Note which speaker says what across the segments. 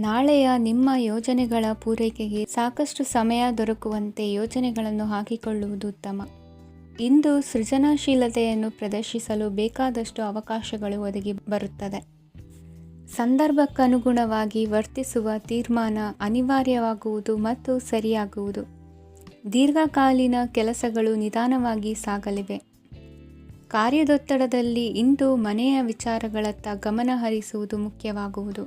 Speaker 1: ನಾಳೆಯ ನಿಮ್ಮ ಯೋಜನೆಗಳ ಪೂರೈಕೆಗೆ ಸಾಕಷ್ಟು ಸಮಯ ದೊರಕುವಂತೆ ಯೋಜನೆಗಳನ್ನು ಹಾಕಿಕೊಳ್ಳುವುದು ಉತ್ತಮ. ಇಂದು ಸೃಜನಶೀಲತೆಯನ್ನು ಪ್ರದರ್ಶಿಸಲು ಬೇಕಾದಷ್ಟು ಅವಕಾಶಗಳು ಒದಗಿ ಬರುತ್ತದೆ. ಸಂದರ್ಭಕ್ಕನುಗುಣವಾಗಿ ವರ್ತಿಸುವ ತೀರ್ಮಾನ ಅನಿವಾರ್ಯವಾಗುವುದು ಮತ್ತು ಸರಿಯಾಗುವುದು. ದೀರ್ಘಕಾಲೀನ ಕೆಲಸಗಳು ನಿಧಾನವಾಗಿ ಸಾಗಲಿವೆ. ಕಾರ್ಯದೊತ್ತಡದಲ್ಲಿ ಇಂದು ಮನೆಯ ವಿಚಾರಗಳತ್ತ ಗಮನ ಹರಿಸುವುದು ಮುಖ್ಯವಾಗುವುದು.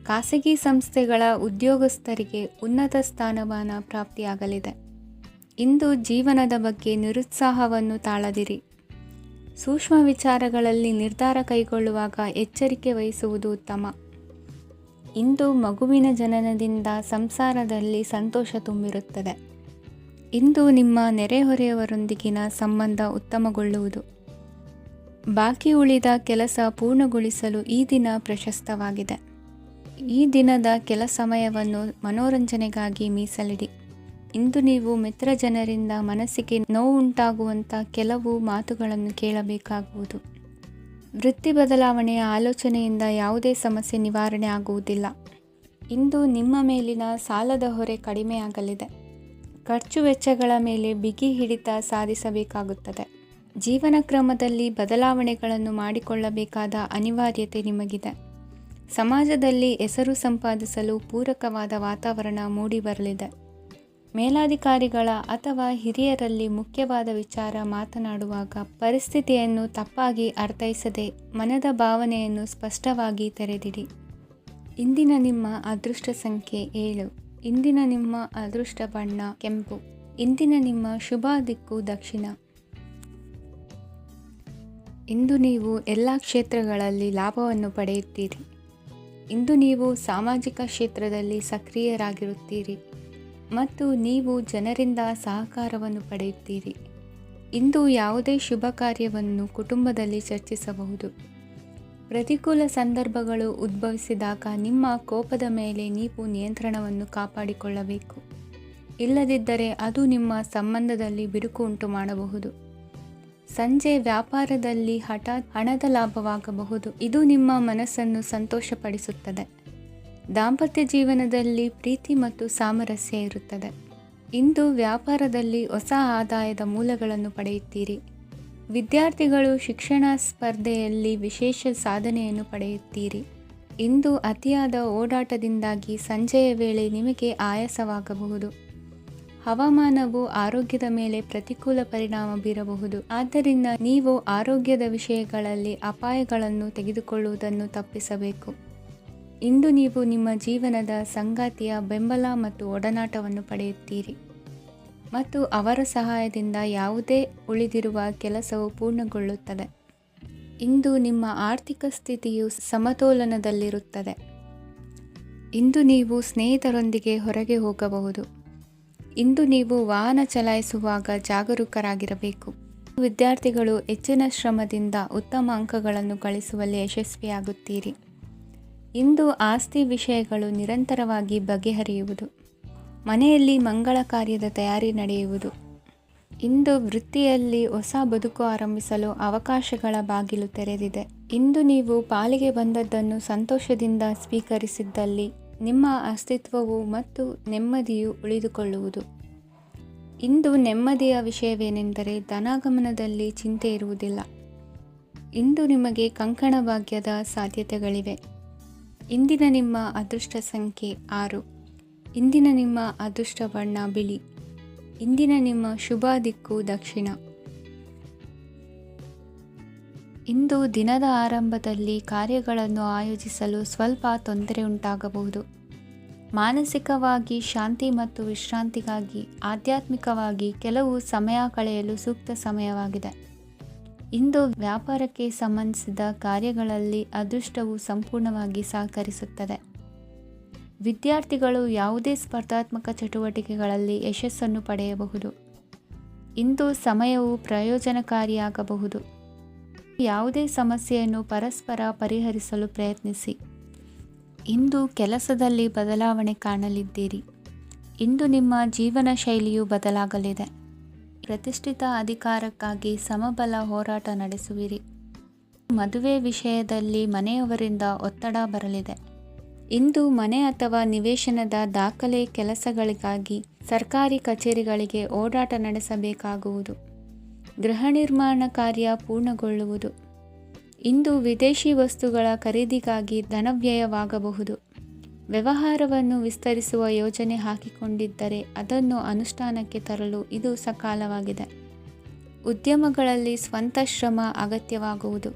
Speaker 1: ಖಾಸಗಿ ಸಂಸ್ಥೆಗಳ ಉದ್ಯೋಗಸ್ಥರಿಗೆ ಉನ್ನತ ಸ್ಥಾನಮಾನ ಪ್ರಾಪ್ತಿಯಾಗಲಿದೆ. ಇಂದು ಜೀವನದ ಬಗ್ಗೆ ನಿರುತ್ಸಾಹವನ್ನು ತಾಳದಿರಿ. ಸೂಕ್ಷ್ಮ ವಿಚಾರಗಳಲ್ಲಿ ನಿರ್ಧಾರ ಕೈಗೊಳ್ಳುವಾಗ ಎಚ್ಚರಿಕೆ ವಹಿಸುವುದು ಉತ್ತಮ. ಇಂದು ಮಗುವಿನ ಜನನದಿಂದ ಸಂಸಾರದಲ್ಲಿ ಸಂತೋಷ ತುಂಬಿರುತ್ತದೆ. ಇಂದು ನಿಮ್ಮ ನೆರೆಹೊರೆಯವರೊಂದಿಗಿನ ಸಂಬಂಧ ಉತ್ತಮಗೊಳ್ಳುವುದು. ಬಾಕಿ ಉಳಿದ ಕೆಲಸ ಪೂರ್ಣಗೊಳಿಸಲು ಈ ದಿನ ಪ್ರಶಸ್ತವಾಗಿದೆ. ಈ ದಿನದ ಕೆಲ ಸಮಯವನ್ನು ಮನೋರಂಜನೆಗಾಗಿ ಮೀಸಲಿಡಿ. ಇಂದು ನೀವು ಮಿತ್ರ ಜನರಿಂದ ಮನಸ್ಸಿಗೆ ನೋವುಂಟಾಗುವಂಥ ಕೆಲವು ಮಾತುಗಳನ್ನು ಕೇಳಬೇಕಾಗುವುದು. ವೃತ್ತಿ ಬದಲಾವಣೆಯ ಆಲೋಚನೆಯಿಂದ ಯಾವುದೇ ಸಮಸ್ಯೆ ನಿವಾರಣೆ ಆಗುವುದಿಲ್ಲ. ಇಂದು ನಿಮ್ಮ ಮೇಲಿನ ಸಾಲದ ಹೊರೆ ಕಡಿಮೆಯಾಗಲಿದೆ. ಖರ್ಚು ವೆಚ್ಚಗಳ ಮೇಲೆ ಬಿಗಿ ಹಿಡಿತ ಸಾಧಿಸಬೇಕಾಗುತ್ತದೆ. ಜೀವನ ಕ್ರಮದಲ್ಲಿ ಬದಲಾವಣೆಗಳನ್ನು ಮಾಡಿಕೊಳ್ಳಬೇಕಾದ ಅನಿವಾರ್ಯತೆ ನಿಮಗಿದೆ. ಸಮಾಜದಲ್ಲಿ ಹೆಸರು ಸಂಪಾದಿಸಲು ಪೂರಕವಾದ ವಾತಾವರಣ ಮೂಡಿಬರಲಿದೆ. ಮೇಲಾಧಿಕಾರಿಗಳ ಅಥವಾ ಹಿರಿಯರಲ್ಲಿ ಮುಖ್ಯವಾದ ವಿಚಾರ ಮಾತನಾಡುವಾಗ ಪರಿಸ್ಥಿತಿಯನ್ನು ತಪ್ಪಾಗಿ ಅರ್ಥೈಸದೆ ಮನದ ಭಾವನೆಯನ್ನು ಸ್ಪಷ್ಟವಾಗಿ ತೆರೆದಿಡಿ. ಇಂದಿನ ನಿಮ್ಮ ಅದೃಷ್ಟ ಸಂಖ್ಯೆ 7. ಇಂದಿನ ನಿಮ್ಮ ಅದೃಷ್ಟ ಬಣ್ಣ ಕೆಂಪು. ಇಂದಿನ ನಿಮ್ಮ ಶುಭ ದಿಕ್ಕು ದಕ್ಷಿಣ. ಇಂದು ನೀವು ಎಲ್ಲ ಕ್ಷೇತ್ರಗಳಲ್ಲಿ ಲಾಭವನ್ನು ಪಡೆಯುತ್ತೀರಿ. ಇಂದು ನೀವು ಸಾಮಾಜಿಕ ಕ್ಷೇತ್ರದಲ್ಲಿ ಸಕ್ರಿಯರಾಗಿರುತ್ತೀರಿ ಮತ್ತು ನೀವು ಜನರಿಂದ ಸಹಕಾರವನ್ನು ಪಡೆಯುತ್ತೀರಿ. ಇಂದು ಯಾವುದೇ ಶುಭ ಕಾರ್ಯವನ್ನು ಕುಟುಂಬದಲ್ಲಿ ಚರ್ಚಿಸಬಹುದು. ಪ್ರತಿಕೂಲ ಸಂದರ್ಭಗಳು ಉದ್ಭವಿಸಿದಾಗ ನಿಮ್ಮ ಕೋಪದ ಮೇಲೆ ನೀವು ನಿಯಂತ್ರಣವನ್ನು ಕಾಪಾಡಿಕೊಳ್ಳಬೇಕು. ಇಲ್ಲದಿದ್ದರೆ ಅದು ನಿಮ್ಮ ಸಂಬಂಧದಲ್ಲಿ ಬಿರುಕು ಉಂಟು ಮಾಡಬಹುದು. ಸಂಜೆ ವ್ಯಾಪಾರದಲ್ಲಿ ಹಠಾತ್ ಹಣದ ಲಾಭವಾಗಬಹುದು. ಇದು ನಿಮ್ಮ ಮನಸ್ಸನ್ನು ಸಂತೋಷಪಡಿಸುತ್ತದೆ. ದಾಂಪತ್ಯ ಜೀವನದಲ್ಲಿ ಪ್ರೀತಿ ಮತ್ತು ಸಾಮರಸ್ಯ ಇರುತ್ತದೆ. ಇಂದು ವ್ಯಾಪಾರದಲ್ಲಿ ಹೊಸ ಆದಾಯದ ಮೂಲಗಳನ್ನು ಪಡೆಯುತ್ತೀರಿ. ವಿದ್ಯಾರ್ಥಿಗಳು ಶಿಕ್ಷಣ ಸ್ಪರ್ಧೆಯಲ್ಲಿ ವಿಶೇಷ ಸಾಧನೆಯನ್ನು ಪಡೆಯುತ್ತೀರಿ. ಇಂದು ಅತಿಯಾದ ಓಡಾಟದಿಂದಾಗಿ ಸಂಜೆಯ ವೇಳೆ ನಿಮಗೆ ಆಯಾಸವಾಗಬಹುದು. ಹವಾಮಾನವು ಆರೋಗ್ಯದ ಮೇಲೆ ಪ್ರತಿಕೂಲ ಪರಿಣಾಮ ಬೀರಬಹುದು. ಆದ್ದರಿಂದ ನೀವು ಆರೋಗ್ಯದ ವಿಷಯಗಳಲ್ಲಿ ಅಪಾಯಗಳನ್ನು ತೆಗೆದುಕೊಳ್ಳುವುದನ್ನು ತಪ್ಪಿಸಬೇಕು. ಇಂದು ನೀವು ನಿಮ್ಮ ಜೀವನದ ಸಂಗಾತಿಯ ಬೆಂಬಲ ಮತ್ತು ಒಡನಾಟವನ್ನು ಪಡೆಯುತ್ತೀರಿ ಮತ್ತು ಅವರ ಸಹಾಯದಿಂದ ಯಾವುದೇ ಉಳಿದಿರುವ ಕೆಲಸವು ಪೂರ್ಣಗೊಳ್ಳುತ್ತದೆ. ಇಂದು ನಿಮ್ಮ ಆರ್ಥಿಕ ಸ್ಥಿತಿಯು ಸಮತೋಲನದಲ್ಲಿರುತ್ತದೆ. ಇಂದು ನೀವು ಸ್ನೇಹಿತರೊಂದಿಗೆ ಹೊರಗೆ ಹೋಗಬಹುದು. ಇಂದು ನೀವು ವಾಹನ ಚಲಾಯಿಸುವಾಗ ಜಾಗರೂಕರಾಗಿರಬೇಕು. ವಿದ್ಯಾರ್ಥಿಗಳು ಹೆಚ್ಚಿನ ಶ್ರಮದಿಂದ ಉತ್ತಮ ಅಂಕಗಳನ್ನು ಗಳಿಸುವಲ್ಲಿ ಯಶಸ್ವಿಯಾಗುತ್ತೀರಿ. ಇಂದು ಆಸ್ತಿ ವಿಷಯಗಳು ನಿರಂತರವಾಗಿ ಬಗೆಹರಿಯುವುದು. ಮನೆಯಲ್ಲಿ ಮಂಗಳ ಕಾರ್ಯದ ತಯಾರಿ ನಡೆಯುವುದು. ಇಂದು ವೃತ್ತಿಯಲ್ಲಿ ಹೊಸ ಬದುಕು ಆರಂಭಿಸಲು ಅವಕಾಶಗಳ ಬಾಗಿಲು ತೆರೆದಿದೆ. ಇಂದು ನೀವು ಪಾಲಿಗೆ ಬಂದದ್ದನ್ನು ಸಂತೋಷದಿಂದ ಸ್ವೀಕರಿಸಿದ್ದಲ್ಲಿ ನಿಮ್ಮ ಅಸ್ತಿತ್ವವು ಮತ್ತು ನೆಮ್ಮದಿಯು ಉಳಿದುಕೊಳ್ಳುವುದು. ಇಂದು ನೆಮ್ಮದಿಯ ವಿಷಯವೇನೆಂದರೆ ಧನಾಗಮನದಲ್ಲಿ ಚಿಂತೆ ಇರುವುದಿಲ್ಲ. ಇಂದು ನಿಮಗೆ ಕಂಕಣ ಭಾಗ್ಯದ ಸಾಧ್ಯತೆಗಳಿವೆ. ಇಂದಿನ ನಿಮ್ಮ ಅದೃಷ್ಟ ಸಂಖ್ಯೆ 6. ಇಂದಿನ ನಿಮ್ಮ ಅದೃಷ್ಟ ಬಣ್ಣ ಬಿಳಿ. ಇಂದಿನ ನಿಮ್ಮ ಶುಭ ದಿಕ್ಕು ದಕ್ಷಿಣ. ಇಂದು ದಿನದ ಆರಂಭದಲ್ಲಿ ಕಾರ್ಯಗಳನ್ನು ಆಯೋಜಿಸಲು ಸ್ವಲ್ಪ ತೊಂದರೆ ಉಂಟಾಗಬಹುದು. ಮಾನಸಿಕವಾಗಿ ಶಾಂತಿ ಮತ್ತು ವಿಶ್ರಾಂತಿಗಾಗಿ ಆಧ್ಯಾತ್ಮಿಕವಾಗಿ ಕೆಲವು ಸಮಯ ಕಳೆಯಲು ಸೂಕ್ತ ಸಮಯವಾಗಿದೆ. ಇಂದು ವ್ಯಾಪಾರಕ್ಕೆ ಸಂಬಂಧಿಸಿದ ಕಾರ್ಯಗಳಲ್ಲಿ ಅದೃಷ್ಟವು ಸಂಪೂರ್ಣವಾಗಿ ಸಹಕರಿಸುತ್ತದೆ. ವಿದ್ಯಾರ್ಥಿಗಳು ಯಾವುದೇ ಸ್ಪರ್ಧಾತ್ಮಕ ಚಟುವಟಿಕೆಗಳಲ್ಲಿ ಯಶಸ್ಸನ್ನು ಪಡೆಯಬಹುದು. ಇಂದು ಸಮಯವು ಪ್ರಯೋಜನಕಾರಿಯಾಗಬಹುದು. ಯಾವುದೇ ಸಮಸ್ಯೆಯನ್ನು ಪರಸ್ಪರ ಪರಿಹರಿಸಲು ಪ್ರಯತ್ನಿಸಿ. ಇಂದು ಕೆಲಸದಲ್ಲಿ ಬದಲಾವಣೆ ಕಾಣಲಿದ್ದೀರಿ. ಇಂದು ನಿಮ್ಮ ಜೀವನ ಶೈಲಿಯು ಬದಲಾಗಲಿದೆ. ಪ್ರತಿಷ್ಠಿತ ಅಧಿಕಾರಕ್ಕಾಗಿ ಸಮಬಲ ಹೋರಾಟ ನಡೆಸುವಿರಿ. ಮದುವೆ ವಿಷಯದಲ್ಲಿ ಮನೆಯವರಿಂದ ಒತ್ತಡ ಬರಲಿದೆ. ಇಂದು ಮನೆ ಅಥವಾ ನಿವೇಶನದ ದಾಖಲೆ ಕೆಲಸಗಳಿಗಾಗಿ ಸರ್ಕಾರಿ ಕಚೇರಿಗಳಿಗೆ ಓಡಾಟ ನಡೆಸಬೇಕಾಗುವುದು. ಗೃಹ ನಿರ್ಮಾಣ ಕಾರ್ಯ ಪೂರ್ಣಗೊಳ್ಳುವುದು. ಇಂದು ವಿದೇಶಿ ವಸ್ತುಗಳ ಖರೀದಿಗಾಗಿ ಧನವ್ಯಯವಾಗಬಹುದು. ವ್ಯವಹಾರವನ್ನು ವಿಸ್ತರಿಸುವ ಯೋಜನೆ ಹಾಕಿಕೊಂಡಿದ್ದರೆ ಅದನ್ನು ಅನುಷ್ಠಾನಕ್ಕೆ ತರಲು ಇದು ಸಕಾಲವಾಗಿದೆ. ಉದ್ಯಮಗಳಲ್ಲಿ ಸ್ವಂತ ಶ್ರಮ ಅಗತ್ಯವಾಗುವುದು.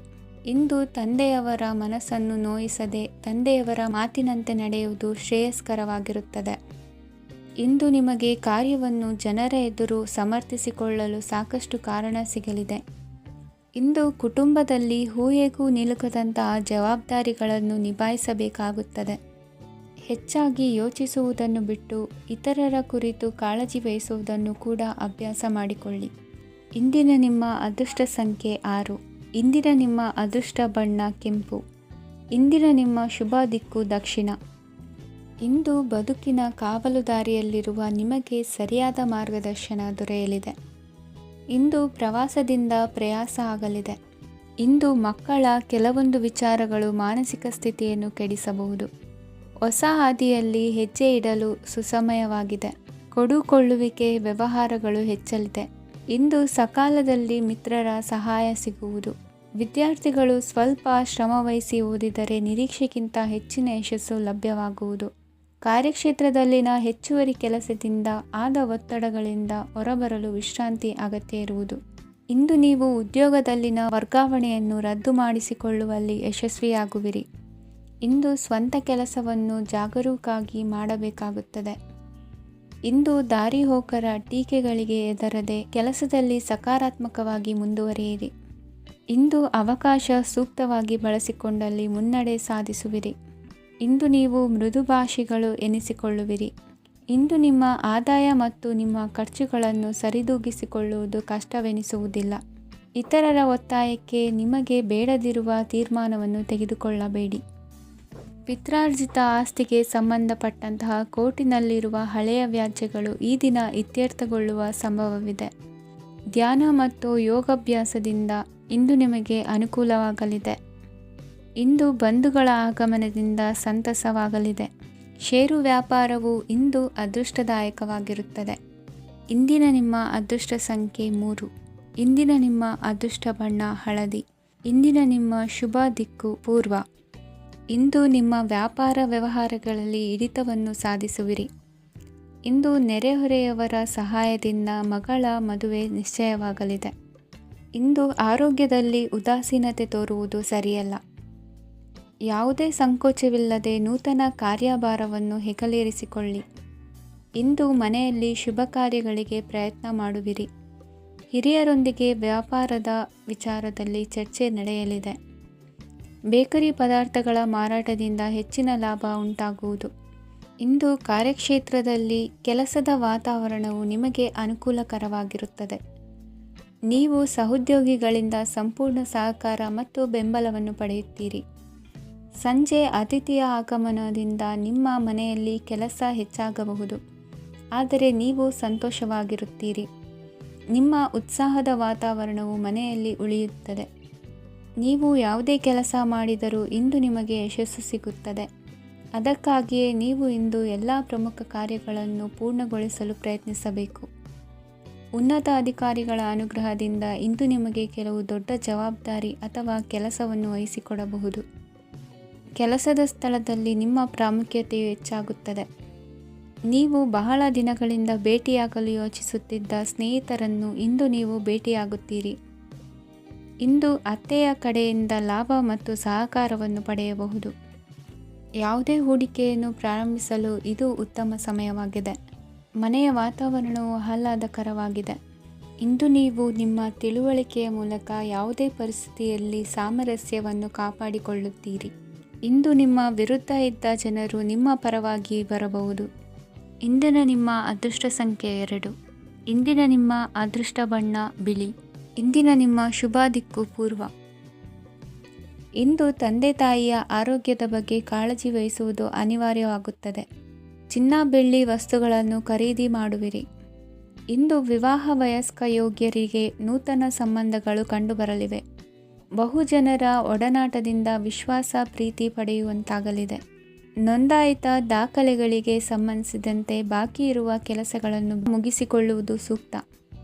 Speaker 1: ಇಂದು ತಂದೆಯವರ ಮನಸ್ಸನ್ನು ನೋಯಿಸದೆ ತಂದೆಯವರ ಮಾತಿನಂತೆ ನಡೆಯುವುದು ಶ್ರೇಯಸ್ಕರವಾಗಿರುತ್ತದೆ. ಇಂದು ನಿಮಗೆ ಕಾರ್ಯವನ್ನು ಜನರ ಎದುರು ಸಮರ್ಥಿಸಿಕೊಳ್ಳಲು ಸಾಕಷ್ಟು ಕಾರಣ ಸಿಗಲಿದೆ. ಇಂದು ಕುಟುಂಬದಲ್ಲಿ ಹೂಯೆಗೂ ನಿಲುಕದಂತಹ ಜವಾಬ್ದಾರಿಗಳನ್ನು ನಿಭಾಯಿಸಬೇಕಾಗುತ್ತದೆ. ಹೆಚ್ಚಾಗಿ ಯೋಚಿಸುವುದನ್ನು ಬಿಟ್ಟು ಇತರರ ಕುರಿತು ಕಾಳಜಿ ವಹಿಸುವುದನ್ನು ಕೂಡ ಅಭ್ಯಾಸ ಮಾಡಿಕೊಳ್ಳಿ. ಇಂದಿನ ನಿಮ್ಮ ಅದೃಷ್ಟ ಸಂಖ್ಯೆ 6. ಇಂದಿನ ನಿಮ್ಮ ಅದೃಷ್ಟ ಬಣ್ಣ ಕೆಂಪು. ಇಂದಿನ ನಿಮ್ಮ ಶುಭ ದಿಕ್ಕು ದಕ್ಷಿಣ. ಇಂದು ಬದುಕಿನ ಕಾವಲುದಾರಿಯಲ್ಲಿರುವ ನಿಮಗೆ ಸರಿಯಾದ ಮಾರ್ಗದರ್ಶನ ದೊರೆಯಲಿದೆ. ಇಂದು ಪ್ರವಾಸದಿಂದ ಪ್ರಯಾಸ ಆಗಲಿದೆ. ಇಂದು ಮಕ್ಕಳ ಕೆಲವೊಂದು ವಿಚಾರಗಳು ಮಾನಸಿಕ ಸ್ಥಿತಿಯನ್ನು ಕೆಡಿಸಬಹುದು. ಹೊಸ ಹಾದಿಯಲ್ಲಿ ಹೆಜ್ಜೆ ಇಡಲು ಸುಸಮಯವಾಗಿದೆ. ಕೊಡುಕೊಳ್ಳುವಿಕೆ ವ್ಯವಹಾರಗಳು ಹೆಚ್ಚಲಿದೆ. ಇಂದು ಸಕಾಲದಲ್ಲಿ ಮಿತ್ರರ ಸಹಾಯ ಸಿಗುವುದು. ವಿದ್ಯಾರ್ಥಿಗಳು ಸ್ವಲ್ಪ ಶ್ರಮವಹಿಸಿ ಓದಿದರೆ ನಿರೀಕ್ಷೆಗಿಂತ ಹೆಚ್ಚಿನ ಯಶಸ್ಸು ಲಭ್ಯವಾಗುವುದು. ಕಾರ್ಯಕ್ಷೇತ್ರದಲ್ಲಿನ ಹೆಚ್ಚುವರಿ ಕೆಲಸದಿಂದ ಆದ ಒತ್ತಡಗಳಿಂದ ಹೊರಬರಲು ವಿಶ್ರಾಂತಿ ಅಗತ್ಯ ಇರುವುದು. ಇಂದು ನೀವು ಉದ್ಯೋಗದಲ್ಲಿನ ವರ್ಗಾವಣೆಯನ್ನು ರದ್ದು ಮಾಡಿಸಿಕೊಳ್ಳುವಲ್ಲಿ ಯಶಸ್ವಿಯಾಗುವಿರಿ. ಇಂದು ಸ್ವಂತ ಕೆಲಸವನ್ನು ಜಾಗರೂಕವಾಗಿ ಮಾಡಬೇಕಾಗುತ್ತದೆ. ಇಂದು ದಾರಿಹೋಕರ ಟೀಕೆಗಳಿಗೆ ಹೆದರದೆ ಕೆಲಸದಲ್ಲಿ ಸಕಾರಾತ್ಮಕವಾಗಿ ಮುಂದುವರಿಯಿರಿ. ಇಂದು ಅವಕಾಶ ಸೂಕ್ತವಾಗಿ ಬಳಸಿಕೊಂಡಲ್ಲಿ ಮುನ್ನಡೆ ಸಾಧಿಸುವಿರಿ. ಇಂದು ನೀವು ಮೃದುಭಾಷಿಗಳು ಎನಿಸಿಕೊಳ್ಳುವಿರಿ. ಇಂದು ನಿಮ್ಮ ಆದಾಯ ಮತ್ತು ನಿಮ್ಮ ಖರ್ಚುಗಳನ್ನು ಸರಿದೂಗಿಸಿಕೊಳ್ಳುವುದು ಕಷ್ಟವೆನಿಸುವುದಿಲ್ಲ. ಇತರರ ಒತ್ತಾಯಕ್ಕೆ ನಿಮಗೆ ಬೇಡದಿರುವ ತೀರ್ಮಾನವನ್ನು ತೆಗೆದುಕೊಳ್ಳಬೇಡಿ. ಪಿತ್ರಾರ್ಜಿತ ಆಸ್ತಿಗೆ ಸಂಬಂಧಪಟ್ಟಂತಹ ಕೋರ್ಟಿನಲ್ಲಿರುವ ಹಳೆಯ ವ್ಯಾಜ್ಯಗಳು ಈ ದಿನ ಇತ್ಯರ್ಥಗೊಳ್ಳುವ ಸಂಭವವಿದೆ. ಧ್ಯಾನ ಮತ್ತು ಯೋಗಾಭ್ಯಾಸದಿಂದ ಇಂದು ನಿಮಗೆ ಅನುಕೂಲವಾಗಲಿದೆ. ಇಂದು ಬಂಧುಗಳ ಆಗಮನದಿಂದ ಸಂತಸವಾಗಲಿದೆ. ಷೇರು ವ್ಯಾಪಾರವು ಇಂದು ಅದೃಷ್ಟದಾಯಕವಾಗಿರುತ್ತದೆ. ಇಂದಿನ ನಿಮ್ಮ ಅದೃಷ್ಟ ಸಂಖ್ಯೆ 3. ಇಂದಿನ ನಿಮ್ಮ ಅದೃಷ್ಟ ಬಣ್ಣ ಹಳದಿ. ಇಂದಿನ ನಿಮ್ಮ ಶುಭ ದಿಕ್ಕು ಪೂರ್ವ. ಇಂದು ನಿಮ್ಮ ವ್ಯಾಪಾರ ವ್ಯವಹಾರಗಳಲ್ಲಿ ಹಿಡಿತವನ್ನು ಸಾಧಿಸುವಿರಿ. ಇಂದು ನೆರೆಹೊರೆಯವರ ಸಹಾಯದಿಂದ ಮಗಳ ಮದುವೆ ನಿಶ್ಚಯವಾಗಲಿದೆ. ಇಂದು ಆರೋಗ್ಯದಲ್ಲಿ ಉದಾಸೀನತೆ ತೋರುವುದು ಸರಿಯಲ್ಲ. ಯಾವುದೇ ಸಂಕೋಚವಿಲ್ಲದೆ ನೂತನ ಕಾರ್ಯಭಾರವನ್ನು ಹೆಗಲೇರಿಸಿಕೊಳ್ಳಿ. ಇಂದು ಮನೆಯಲ್ಲಿ ಶುಭ ಕಾರ್ಯಗಳಿಗೆ ಪ್ರಯತ್ನ ಮಾಡುವಿರಿ. ಹಿರಿಯರೊಂದಿಗೆ ವ್ಯಾಪಾರದ ವಿಚಾರದಲ್ಲಿ ಚರ್ಚೆ ನಡೆಯಲಿದೆ. ಬೇಕರಿ ಪದಾರ್ಥಗಳ ಮಾರಾಟದಿಂದ ಹೆಚ್ಚಿನ ಲಾಭ ಉಂಟಾಗುವುದು. ಇಂದು ಕಾರ್ಯಕ್ಷೇತ್ರದಲ್ಲಿ ಕೆಲಸದ ವಾತಾವರಣವು ನಿಮಗೆ ಅನುಕೂಲಕರವಾಗಿರುತ್ತದೆ. ನೀವು ಸಹೋದ್ಯೋಗಿಗಳಿಂದ ಸಂಪೂರ್ಣ ಸಹಕಾರ ಮತ್ತು ಬೆಂಬಲವನ್ನು ಪಡೆಯುತ್ತೀರಿ. ಸಂಜೆ ಅತಿಥಿಯ ಆಗಮನದಿಂದ ನಿಮ್ಮ ಮನೆಯಲ್ಲಿ ಕೆಲಸ ಹೆಚ್ಚಾಗಬಹುದು, ಆದರೆ ನೀವು ಸಂತೋಷವಾಗಿರುತ್ತೀರಿ. ನಿಮ್ಮ ಉತ್ಸಾಹದ ವಾತಾವರಣವು ಮನೆಯಲ್ಲಿ ಉಳಿಯುತ್ತದೆ. ನೀವು ಯಾವುದೇ ಕೆಲಸ ಮಾಡಿದರೂ ಇಂದು ನಿಮಗೆ ಯಶಸ್ಸು ಸಿಗುತ್ತದೆ. ಅದಕ್ಕಾಗಿಯೇ ನೀವು ಇಂದು ಎಲ್ಲ ಪ್ರಮುಖ ಕಾರ್ಯಗಳನ್ನು ಪೂರ್ಣಗೊಳಿಸಲು ಪ್ರಯತ್ನಿಸಬೇಕು. ಉನ್ನತ ಅಧಿಕಾರಿಗಳ ಅನುಗ್ರಹದಿಂದ ಇಂದು ನಿಮಗೆ ಕೆಲವು ದೊಡ್ಡ ಜವಾಬ್ದಾರಿ ಅಥವಾ ಕೆಲಸವನ್ನು ವಹಿಸಿಕೊಡಬಹುದು. ಕೆಲಸದ ಸ್ಥಳದಲ್ಲಿ ನಿಮ್ಮ ಪ್ರಾಮುಖ್ಯತೆಯು ಹೆಚ್ಚಾಗುತ್ತದೆ. ನೀವು ಬಹಳ ದಿನಗಳಿಂದ ಭೇಟಿಯಾಗಲು ಯೋಚಿಸುತ್ತಿದ್ದ ಸ್ನೇಹಿತರನ್ನು ಇಂದು ನೀವು ಭೇಟಿಯಾಗುತ್ತೀರಿ. ಇಂದು ಅತ್ತೆಯ ಕಡೆಯಿಂದ ಲಾಭ ಮತ್ತು ಸಹಕಾರವನ್ನು ಪಡೆಯಬಹುದು. ಯಾವುದೇ ಹೂಡಿಕೆಯನ್ನು ಪ್ರಾರಂಭಿಸಲು ಇದು ಉತ್ತಮ ಸಮಯವಾಗಿದೆ. ಮನೆಯ ವಾತಾವರಣವು ಆಹ್ಲಾದಕರವಾಗಿದೆ. ಇಂದು ನೀವು ನಿಮ್ಮ ತಿಳುವಳಿಕೆಯ ಮೂಲಕ ಯಾವುದೇ ಪರಿಸ್ಥಿತಿಯಲ್ಲಿ ಸಾಮರಸ್ಯವನ್ನು ಕಾಪಾಡಿಕೊಳ್ಳುತ್ತೀರಿ. ಇಂದು ನಿಮ್ಮ ವಿರುದ್ಧ ಇದ್ದ ಜನರು ನಿಮ್ಮ ಪರವಾಗಿ ಬರಬಹುದು. ಇಂದಿನ ನಿಮ್ಮ ಅದೃಷ್ಟ ಸಂಖ್ಯೆ 2. ಇಂದಿನ ನಿಮ್ಮ ಅದೃಷ್ಟ ಬಣ್ಣ ಬಿಳಿ. ಇಂದಿನ ನಿಮ್ಮ ಶುಭ ದಿಕ್ಕು ಪೂರ್ವ. ಇಂದು ತಂದೆ ತಾಯಿಯ ಆರೋಗ್ಯದ ಬಗ್ಗೆ ಕಾಳಜಿ ವಹಿಸುವುದು ಅನಿವಾರ್ಯವಾಗುತ್ತದೆ. ಚಿನ್ನ ಬೆಳ್ಳಿ ವಸ್ತುಗಳನ್ನು ಖರೀದಿ ಮಾಡುವಿರಿ. ಇಂದು ವಿವಾಹ ವಯಸ್ಕ ಯೋಗ್ಯರಿಗೆ ನೂತನ ಸಂಬಂಧಗಳು ಕಂಡುಬರಲಿವೆ. ಬಹುಜನರ ಒಡನಾಟದಿಂದ ವಿಶ್ವಾಸ ಪ್ರೀತಿ ಪಡೆಯುವಂತಾಗಲಿದೆ. ನೋಂದಾಯಿತ ದಾಖಲೆಗಳಿಗೆ ಸಂಬಂಧಿಸಿದಂತೆ ಬಾಕಿ ಇರುವ ಕೆಲಸಗಳನ್ನು ಮುಗಿಸಿಕೊಳ್ಳುವುದು ಸೂಕ್ತ.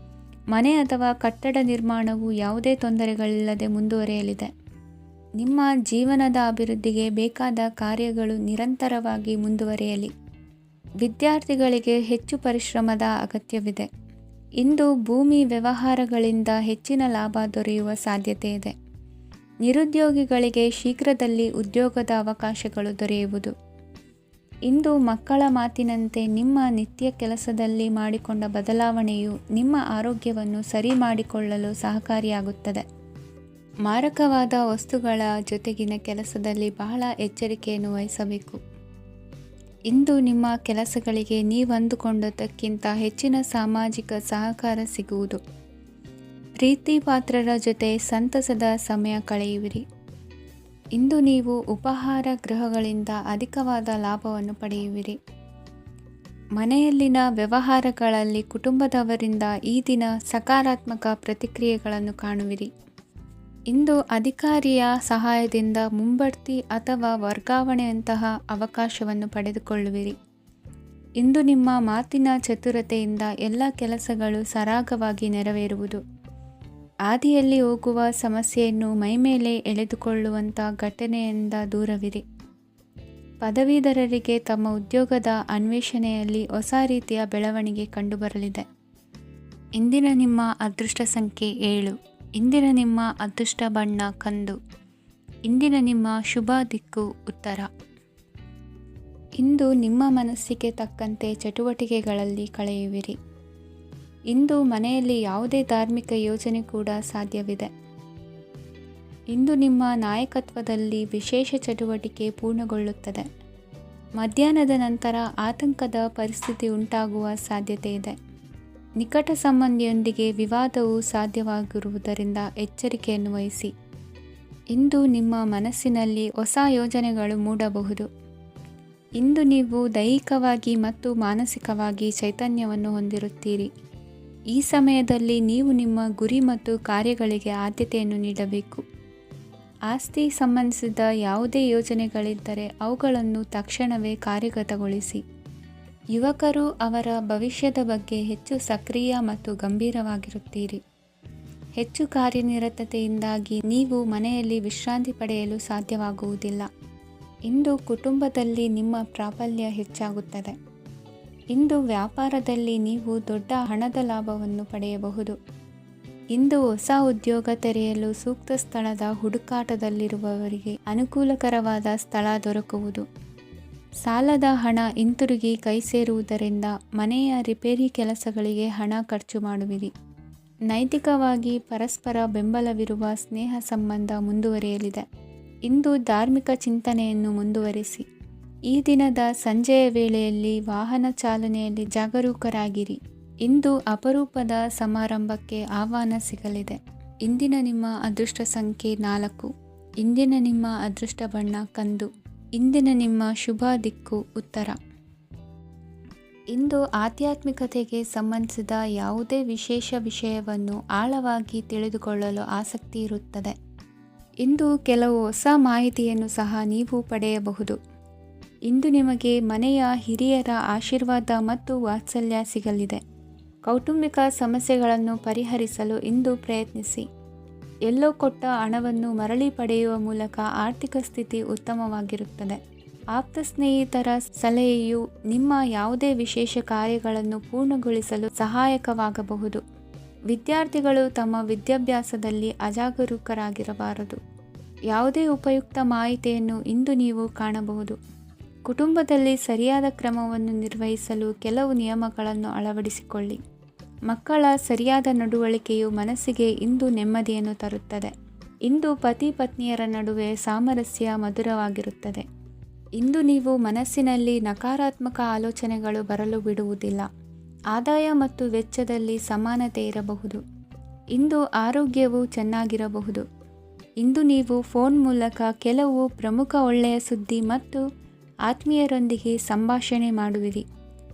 Speaker 1: ಮನೆ ಅಥವಾ ಕಟ್ಟಡ ನಿರ್ಮಾಣವು ಯಾವುದೇ ತೊಂದರೆಗಳಿಲ್ಲದೆ ಮುಂದುವರಿಯಲಿದೆ. ನಿಮ್ಮ ಜೀವನದ ಅಭಿವೃದ್ಧಿಗೆ ಬೇಕಾದ ಕಾರ್ಯಗಳು ನಿರಂತರವಾಗಿ ಮುಂದುವರಿಯಲಿ. ವಿದ್ಯಾರ್ಥಿಗಳಿಗೆ ಹೆಚ್ಚು ಪರಿಶ್ರಮದ ಅಗತ್ಯವಿದೆ. ಇಂದು ಭೂಮಿ ವ್ಯವಹಾರಗಳಿಂದ ಹೆಚ್ಚಿನ ಲಾಭ ದೊರೆಯುವ ಸಾಧ್ಯತೆ ಇದೆ. ನಿರುದ್ಯೋಗಿಗಳಿಗೆ ಶೀಘ್ರದಲ್ಲಿ ಉದ್ಯೋಗದ ಅವಕಾಶಗಳು ದೊರೆಯುವುದು. ಇಂದು ಮಕ್ಕಳ ಮಾತಿನಂತೆ ನಿಮ್ಮ ನಿತ್ಯ ಕೆಲಸದಲ್ಲಿ ಮಾಡಿಕೊಂಡ ಬದಲಾವಣೆಯು ನಿಮ್ಮ ಆರೋಗ್ಯವನ್ನು ಸರಿ ಮಾಡಿಕೊಳ್ಳಲು ಸಹಕಾರಿಯಾಗುತ್ತದೆ. ಮಾರಕವಾದ ವಸ್ತುಗಳ ಜೊತೆಗಿನ ಕೆಲಸದಲ್ಲಿ ಬಹಳ ಎಚ್ಚರಿಕೆಯನ್ನು ವಹಿಸಬೇಕು. ಇಂದು ನಿಮ್ಮ ಕೆಲಸಗಳಿಗೆ ನೀವಂದುಕೊಂಡದ್ದಕ್ಕಿಂತ ಹೆಚ್ಚಿನ ಸಾಮಾಜಿಕ ಸಹಕಾರ ಸಿಗುವುದು. ಪ್ರೀತಿ ಪಾತ್ರರ ಜೊತೆ ಸಂತಸದ ಸಮಯ ಕಳೆಯುವಿರಿ. ಇಂದು ನೀವು ಉಪಹಾರ ಗೃಹಗಳಿಂದ ಅಧಿಕವಾದ ಲಾಭವನ್ನು ಪಡೆಯುವಿರಿ. ಮನೆಯಲ್ಲಿನ ವ್ಯವಹಾರಗಳಲ್ಲಿ ಕುಟುಂಬದವರಿಂದ ಈ ದಿನ ಸಕಾರಾತ್ಮಕ ಪ್ರತಿಕ್ರಿಯೆಗಳನ್ನು ಕಾಣುವಿರಿ. ಇಂದು ಅಧಿಕಾರಿಯ ಸಹಾಯದಿಂದ ಮುಂಬಡ್ತಿ ಅಥವಾ ವರ್ಗಾವಣೆಯಂತಹ ಅವಕಾಶವನ್ನು ಪಡೆದುಕೊಳ್ಳುವಿರಿ. ಇಂದು ನಿಮ್ಮ ಮಾತಿನ ಚತುರತೆಯಿಂದ ಎಲ್ಲ ಕೆಲಸಗಳು ಸರಾಗವಾಗಿ ನೆರವೇರುವುದು. ಹಾದಿಯಲ್ಲಿ ಹೋಗುವ ಸಮಸ್ಯೆಯನ್ನು ಮೈಮೇಲೆ ಎಳೆದುಕೊಳ್ಳುವಂಥ ಘಟನೆಯಿಂದ ದೂರವಿರಿ. ಪದವೀಧರರಿಗೆ ತಮ್ಮ ಉದ್ಯೋಗದ ಅನ್ವೇಷಣೆಯಲ್ಲಿ ಹೊಸ ರೀತಿಯ ಬೆಳವಣಿಗೆ ಕಂಡುಬರಲಿದೆ. ಇಂದಿನ ನಿಮ್ಮ ಅದೃಷ್ಟ ಸಂಖ್ಯೆ 7. ಇಂದಿನ ನಿಮ್ಮ ಅದೃಷ್ಟ ಬಣ್ಣ ಕಂದು. ಇಂದಿನ ನಿಮ್ಮ ಶುಭ ದಿಕ್ಕು ಉತ್ತರ. ಇಂದು ನಿಮ್ಮ ಮನಸ್ಸಿಗೆ ತಕ್ಕಂತೆ ಚಟುವಟಿಕೆಗಳಲ್ಲಿ ಕಳೆಯುವಿರಿ. ಇಂದು ಮನೆಯಲ್ಲಿ ಯಾವುದೇ ಧಾರ್ಮಿಕ ಯೋಜನೆ ಕೂಡ ಸಾಧ್ಯವಿದೆ. ಇಂದು ನಿಮ್ಮ ನಾಯಕತ್ವದಲ್ಲಿ ವಿಶೇಷ ಚಟುವಟಿಕೆ ಪೂರ್ಣಗೊಳ್ಳುತ್ತದೆ. ಮಧ್ಯಾಹ್ನದ ನಂತರ ಆತಂಕದ ಪರಿಸ್ಥಿತಿ ಉಂಟಾಗುವ ಸಾಧ್ಯತೆ ಇದೆ. ನಿಕಟ ಸಂಬಂಧಿಯೊಂದಿಗೆ ವಿವಾದವು ಸಾಧ್ಯವಾಗಿರುವುದರಿಂದ ಎಚ್ಚರಿಕೆಯನ್ನು ವಹಿಸಿ. ಇಂದು ನಿಮ್ಮ ಮನಸ್ಸಿನಲ್ಲಿ ಹೊಸ ಯೋಜನೆಗಳು ಮೂಡಬಹುದು. ಇಂದು ನೀವು ದೈಹಿಕವಾಗಿ ಮತ್ತು ಮಾನಸಿಕವಾಗಿ ಚೈತನ್ಯವನ್ನು ಹೊಂದಿರುತ್ತೀರಿ. ಈ ಸಮಯದಲ್ಲಿ ನೀವು ನಿಮ್ಮ ಗುರಿ ಮತ್ತು ಕಾರ್ಯಗಳಿಗೆ ಆದ್ಯತೆಯನ್ನು ನೀಡಬೇಕು. ಆಸ್ತಿ ಸಂಬಂಧಿಸಿದ ಯಾವುದೇ ಯೋಜನೆಗಳಿದ್ದರೆ ಅವುಗಳನ್ನು ತಕ್ಷಣವೇ ಕಾರ್ಯಗತಗೊಳಿಸಿ. ಯುವಕರು ಅವರ ಭವಿಷ್ಯದ ಬಗ್ಗೆ ಹೆಚ್ಚು ಸಕ್ರಿಯ ಮತ್ತು ಗಂಭೀರವಾಗಿರುತ್ತೀರಿ. ಹೆಚ್ಚು ಕಾರ್ಯನಿರತತೆಯಿಂದಾಗಿ ನೀವು ಮನೆಯಲ್ಲಿ ವಿಶ್ರಾಂತಿ ಪಡೆಯಲು ಸಾಧ್ಯವಾಗುವುದಿಲ್ಲ. ಇಂದು ಕುಟುಂಬದಲ್ಲಿ ನಿಮ್ಮ ಪ್ರಾಬಲ್ಯ ಹೆಚ್ಚಾಗುತ್ತದೆ. ಇಂದು ವ್ಯಾಪಾರದಲ್ಲಿ ನೀವು ದೊಡ್ಡ ಹಣದ ಲಾಭವನ್ನು ಪಡೆಯಬಹುದು. ಇಂದು ಹೊಸ ಉದ್ಯೋಗ ತೆರೆಯಲು ಸೂಕ್ತ ಸ್ಥಳದ ಹುಡುಕಾಟದಲ್ಲಿರುವವರಿಗೆ ಅನುಕೂಲಕರವಾದ ಸ್ಥಳ ದೊರಕುವುದು. ಸಾಲದ ಹಣ ಹಿಂತಿರುಗಿ ಕೈ ಸೇರುವುದರಿಂದ ಮನೆಯ ರಿಪೇರಿ ಕೆಲಸಗಳಿಗೆ ಹಣ ಖರ್ಚು ಮಾಡುವಿರಿ. ನೈತಿಕವಾಗಿ ಪರಸ್ಪರ ಬೆಂಬಲವಿರುವ ಸ್ನೇಹ ಸಂಬಂಧ ಮುಂದುವರಿಯಲಿದೆ. ಇಂದು ಧಾರ್ಮಿಕ ಚಿಂತನೆಯನ್ನು ಮುಂದುವರಿಸಿ. ಈ ದಿನದ ಸಂಜೆಯ ವೇಳೆಯಲ್ಲಿ ವಾಹನ ಚಾಲನೆಯಲ್ಲಿ ಜಾಗರೂಕರಾಗಿರಿ. ಇಂದು ಅಪರೂಪದ ಸಮಾರಂಭಕ್ಕೆ ಆಹ್ವಾನ ಸಿಗಲಿದೆ. ಇಂದಿನ ನಿಮ್ಮ ಅದೃಷ್ಟ ಸಂಖ್ಯೆ 4. ಇಂದಿನ ನಿಮ್ಮ ಅದೃಷ್ಟ ಬಣ್ಣ ಕಂದು. ಇಂದಿನ ನಿಮ್ಮ ಶುಭ ದಿಕ್ಕು ಉತ್ತರ. ಇಂದು ಆಧ್ಯಾತ್ಮಿಕತೆಗೆ ಸಂಬಂಧಿಸಿದ ಯಾವುದೇ ವಿಶೇಷ ವಿಷಯವನ್ನು ಆಳವಾಗಿ ತಿಳಿದುಕೊಳ್ಳಲು ಆಸಕ್ತಿ ಇರುತ್ತದೆ. ಇಂದು ಕೆಲವು ಹೊಸ ಮಾಹಿತಿಯನ್ನು ಸಹ ನೀವು ಪಡೆಯಬಹುದು. ಇಂದು ನಿಮಗೆ ಮನೆಯ ಹಿರಿಯರ ಆಶೀರ್ವಾದ ಮತ್ತು ವಾತ್ಸಲ್ಯ ಸಿಗಲಿದೆ. ಕೌಟುಂಬಿಕ ಸಮಸ್ಯೆಗಳನ್ನು ಪರಿಹರಿಸಲು ಇಂದು ಪ್ರಯತ್ನಿಸಿ. ಎಲ್ಲೋ ಕೊಟ್ಟ ಹಣವನ್ನು ಮರಳಿ ಪಡೆಯುವ ಮೂಲಕ ಆರ್ಥಿಕ ಸ್ಥಿತಿ ಉತ್ತಮವಾಗಿರುತ್ತದೆ. ಆಪ್ತ ಸ್ನೇಹಿತರ ಸಲಹೆಯು ನಿಮ್ಮ ಯಾವುದೇ ವಿಶೇಷ ಕಾರ್ಯಗಳನ್ನು ಪೂರ್ಣಗೊಳಿಸಲು ಸಹಾಯಕವಾಗಬಹುದು. ವಿದ್ಯಾರ್ಥಿಗಳು ತಮ್ಮ ವಿದ್ಯಾಭ್ಯಾಸದಲ್ಲಿ ಅಜಾಗರೂಕರಾಗಿರಬಾರದು. ಯಾವುದೇ ಉಪಯುಕ್ತ ಮಾಹಿತಿಯನ್ನು ಇಂದು ನೀವು ಕಾಣಬಹುದು. ಕುಟುಂಬದಲ್ಲಿ ಸರಿಯಾದ ಕ್ರಮವನ್ನು ನಿರ್ವಹಿಸಲು ಕೆಲವು ನಿಯಮಗಳನ್ನು ಅಳವಡಿಸಿಕೊಳ್ಳಿ. ಮಕ್ಕಳ ಸರಿಯಾದ ನಡವಳಿಕೆಯು ಮನಸ್ಸಿಗೆ ಇಂದು ನೆಮ್ಮದಿಯನ್ನು ತರುತ್ತದೆ. ಇಂದು ಪತಿ ಪತ್ನಿಯರ ನಡುವೆ ಸಾಮರಸ್ಯ ಮಧುರವಾಗಿರುತ್ತದೆ. ಇಂದು ನೀವು ಮನಸ್ಸಿನಲ್ಲಿ ನಕಾರಾತ್ಮಕ ಆಲೋಚನೆಗಳು ಬರಲು ಬಿಡುವುದಿಲ್ಲ. ಆದಾಯ ಮತ್ತು ವೆಚ್ಚದಲ್ಲಿ ಸಮಾನತೆ ಇರಬಹುದು. ಇಂದು ಆರೋಗ್ಯವು ಚೆನ್ನಾಗಿರಬಹುದು. ಇಂದು ನೀವು ಫೋನ್ ಮೂಲಕ ಕೆಲವು ಪ್ರಮುಖ ಒಳ್ಳೆಯ ಸುದ್ದಿ ಮತ್ತು ಆತ್ಮೀಯರೊಂದಿಗೆ ಸಂಭಾಷಣೆ ಮಾಡುವಿರಿ.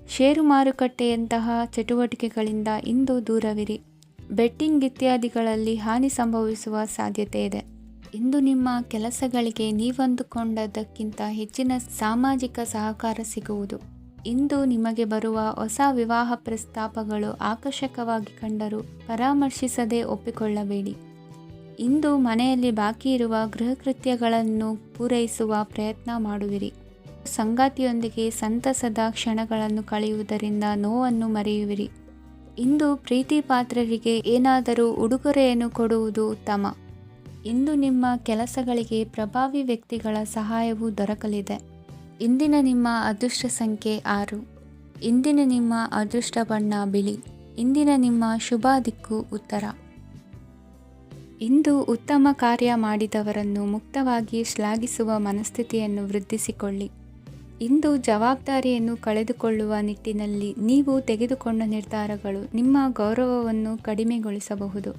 Speaker 1: ಷೇರು ಮಾರುಕಟ್ಟೆಯಂತಹ ಚಟುವಟಿಕೆಗಳಿಂದ ಇಂದು ದೂರವಿರಿ. ಬೆಟ್ಟಿಂಗ್ ಇತ್ಯಾದಿಗಳಲ್ಲಿ ಹಾನಿ ಸಂಭವಿಸುವ ಸಾಧ್ಯತೆ ಇದೆ. ಇಂದು ನಿಮ್ಮ ಕೆಲಸಗಳಿಗೆ ನೀವಂದುಕೊಂಡದ್ದಕ್ಕಿಂತ ಹೆಚ್ಚಿನ ಸಾಮಾಜಿಕ ಸಹಕಾರ ಸಿಗುವುದು. ಇಂದು ನಿಮಗೆ ಬರುವ ಹೊಸ ವಿವಾಹ ಪ್ರಸ್ತಾಪಗಳು ಆಕರ್ಷಕವಾಗಿ ಕಂಡರೂ ಪರಾಮರ್ಶಿಸದೆ ಒಪ್ಪಿಕೊಳ್ಳಬೇಡಿ. ಇಂದು ಮನೆಯಲ್ಲಿ ಬಾಕಿ ಇರುವ ಗೃಹಕೃತ್ಯಗಳನ್ನು ಪೂರೈಸುವ ಪ್ರಯತ್ನ ಮಾಡುವಿರಿ. ಸಂಗಾತಿಯೊಂದಿಗೆ ಸಂತಸದ ಕ್ಷಣಗಳನ್ನು ಕಳೆಯುವುದರಿಂದ ನೋವನ್ನು ಮರೆಯುವಿರಿ. ಇಂದು ಪ್ರೀತಿ ಪಾತ್ರರಿಗೆ ಏನಾದರೂ ಉಡುಗೊರೆಯನ್ನು ಕೊಡುವುದು ಉತ್ತಮ. ಇಂದು ನಿಮ್ಮ ಕೆಲಸಗಳಿಗೆ ಪ್ರಭಾವಿ ವ್ಯಕ್ತಿಗಳ ಸಹಾಯವು ದೊರಕಲಿದೆ. ಇಂದಿನ ನಿಮ್ಮ ಅದೃಷ್ಟ ಸಂಖ್ಯೆ 6. ಇಂದಿನ ನಿಮ್ಮ ಅದೃಷ್ಟ ಬಣ್ಣ ಬಿಳಿ. ಇಂದಿನ ನಿಮ್ಮ ಶುಭ ದಿಕ್ಕು ಉತ್ತರ. ಇಂದು ಉತ್ತಮ ಕಾರ್ಯ ಮಾಡಿದವರನ್ನು ಮುಕ್ತವಾಗಿ ಶ್ಲಾಘಿಸುವ ಮನಸ್ಥಿತಿಯನ್ನು ವೃದ್ಧಿಸಿಕೊಳ್ಳಿ. ಇಂದು ಜವಾಬ್ದಾರಿಯನ್ನು ಕಳೆದುಕೊಳ್ಳುವ ನಿಟ್ಟಿನಲ್ಲಿ ನೀವು ತೆಗೆದುಕೊಂಡ ನಿರ್ಧಾರಗಳು ನಿಮ್ಮ ಗೌರವವನ್ನು ಕಡಿಮೆಗೊಳಿಸಬಹುದು.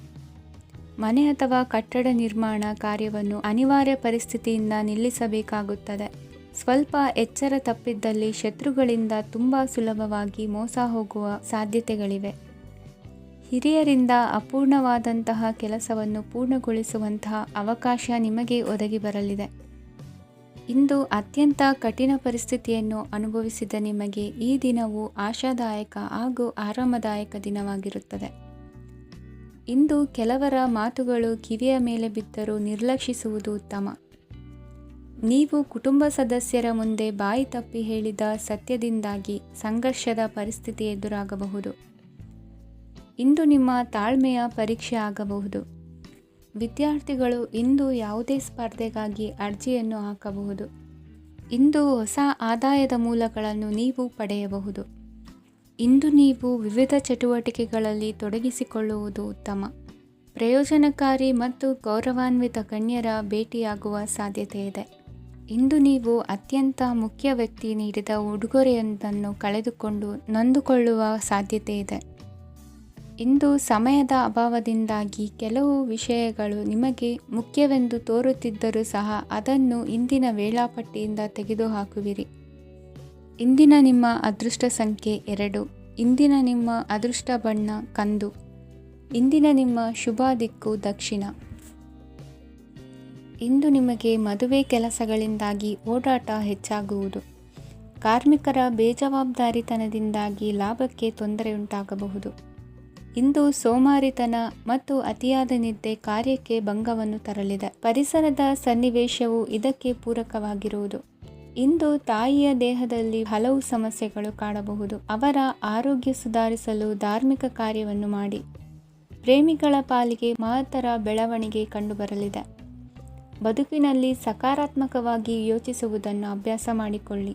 Speaker 1: ಮನೆ ಅಥವಾ ಕಟ್ಟಡ ನಿರ್ಮಾಣ ಕಾರ್ಯವನ್ನು ಅನಿವಾರ್ಯ ಪರಿಸ್ಥಿತಿಯಿಂದ ನಿಲ್ಲಿಸಬೇಕಾಗುತ್ತದೆ. ಸ್ವಲ್ಪ ಎಚ್ಚರ ತಪ್ಪಿದ್ದಲ್ಲಿ ಶತ್ರುಗಳಿಂದ ತುಂಬ ಸುಲಭವಾಗಿ ಮೋಸ ಹೋಗುವ ಸಾಧ್ಯತೆಗಳಿವೆ. ಹಿರಿಯರಿಂದ ಅಪೂರ್ಣವಾದಂತಹ ಕೆಲಸವನ್ನು ಪೂರ್ಣಗೊಳಿಸುವಂತಹ ಅವಕಾಶ ನಿಮಗೆ ಒದಗಿ ಬರಲಿದೆ. ಇಂದು ಅತ್ಯಂತ ಕಠಿಣ ಪರಿಸ್ಥಿತಿಯನ್ನು ಅನುಭವಿಸಿದ ನಿಮಗೆ ಈ ದಿನವು ಆಶಾದಾಯಕ ಹಾಗೂ ಆರಾಮದಾಯಕ ದಿನವಾಗಿರುತ್ತದೆ. ಇಂದು ಕೆಲವರ ಮಾತುಗಳು ಕಿವಿಯ ಮೇಲೆ ಬಿದ್ದರೂ ನಿರ್ಲಕ್ಷಿಸುವುದು ಉತ್ತಮ. ನೀವು ಕುಟುಂಬ ಸದಸ್ಯರ ಮುಂದೆ ಬಾಯಿ ತಪ್ಪಿ ಹೇಳಿದ ಸತ್ಯದಿಂದಾಗಿ ಸಂಘರ್ಷದ ಪರಿಸ್ಥಿತಿ ಎದುರಾಗಬಹುದು. ಇಂದು ನಿಮ್ಮ ತಾಳ್ಮೆಯ ಪರೀಕ್ಷೆ ಆಗಬಹುದು. ವಿದ್ಯಾರ್ಥಿಗಳು ಇಂದು ಯಾವುದೇ ಸ್ಪರ್ಧೆಗಾಗಿ ಅರ್ಜಿಯನ್ನು ಹಾಕಬಹುದು. ಇಂದು ಹೊಸ ಆದಾಯದ ಮೂಲಗಳನ್ನು ನೀವು ಪಡೆಯಬಹುದು. ಇಂದು ನೀವು ವಿವಿಧ ಚಟುವಟಿಕೆಗಳಲ್ಲಿ ತೊಡಗಿಸಿಕೊಳ್ಳುವುದು ಉತ್ತಮ. ಪ್ರಯೋಜನಕಾರಿ ಮತ್ತು ಗೌರವಾನ್ವಿತ ಗಣ್ಯರ ಭೇಟಿಯಾಗುವ ಸಾಧ್ಯತೆ ಇದೆ. ಇಂದು ನೀವು ಅತ್ಯಂತ ಮುಖ್ಯ ವ್ಯಕ್ತಿ ನೀಡಿದ ಉಡುಗೊರೆಯೊಂದನ್ನು ಕಳೆದುಕೊಂಡು ನೊಂದುಕೊಳ್ಳುವ ಸಾಧ್ಯತೆ ಇದೆ. ಇಂದು ಸಮಯದ ಅಭಾವದಿಂದಾಗಿ ಕೆಲವು ವಿಷಯಗಳು ನಿಮಗೆ ಮುಖ್ಯವೆಂದು ತೋರುತ್ತಿದ್ದರೂ ಸಹ ಅದನ್ನು ಇಂದಿನ ವೇಳಾಪಟ್ಟಿಯಿಂದ ತೆಗೆದುಹಾಕುವಿರಿ. ಇಂದಿನ ನಿಮ್ಮ ಅದೃಷ್ಟ ಸಂಖ್ಯೆ 2. ಇಂದಿನ ನಿಮ್ಮ ಅದೃಷ್ಟ ಬಣ್ಣ ಕಂದು. ಇಂದಿನ ನಿಮ್ಮ ಶುಭ ದಿಕ್ಕು ದಕ್ಷಿಣ. ಇಂದು ನಿಮಗೆ ಮದುವೆ ಕೆಲಸಗಳಿಂದಾಗಿ ಓಡಾಟ ಹೆಚ್ಚಾಗುವುದು. ಕಾರ್ಮಿಕರ ಬೇಜವಾಬ್ದಾರಿತನದಿಂದಾಗಿ ಲಾಭಕ್ಕೆ ತೊಂದರೆಯುಂಟಾಗಬಹುದು. ಇಂದು ಸೋಮಾರಿತನ ಮತ್ತು ಅತಿಯಾದ ನಿದ್ದೆ ಕಾರ್ಯಕ್ಕೆ ಭಂಗವನ್ನು ತರಲಿದೆ. ಪರಿಸರದ ಸನ್ನಿವೇಶವು ಇದಕ್ಕೆ ಪೂರಕವಾಗಿರುವುದು. ಇಂದು ತಾಯಿಯ ದೇಹದಲ್ಲಿ ಹಲವು ಸಮಸ್ಯೆಗಳು ಕಾಣಬಹುದು. ಅವರ ಆರೋಗ್ಯ ಸುಧಾರಿಸಲು ಧಾರ್ಮಿಕ ಕಾರ್ಯವನ್ನು ಮಾಡಿ. ಪ್ರೇಮಿಗಳ ಪಾಲಿಗೆ ಮಹತ್ತರ ಬೆಳವಣಿಗೆ ಕಂಡುಬರಲಿದೆ. ಬದುಕಿನಲ್ಲಿ ಸಕಾರಾತ್ಮಕವಾಗಿ ಯೋಚಿಸುವುದನ್ನು ಅಭ್ಯಾಸ ಮಾಡಿಕೊಳ್ಳಿ.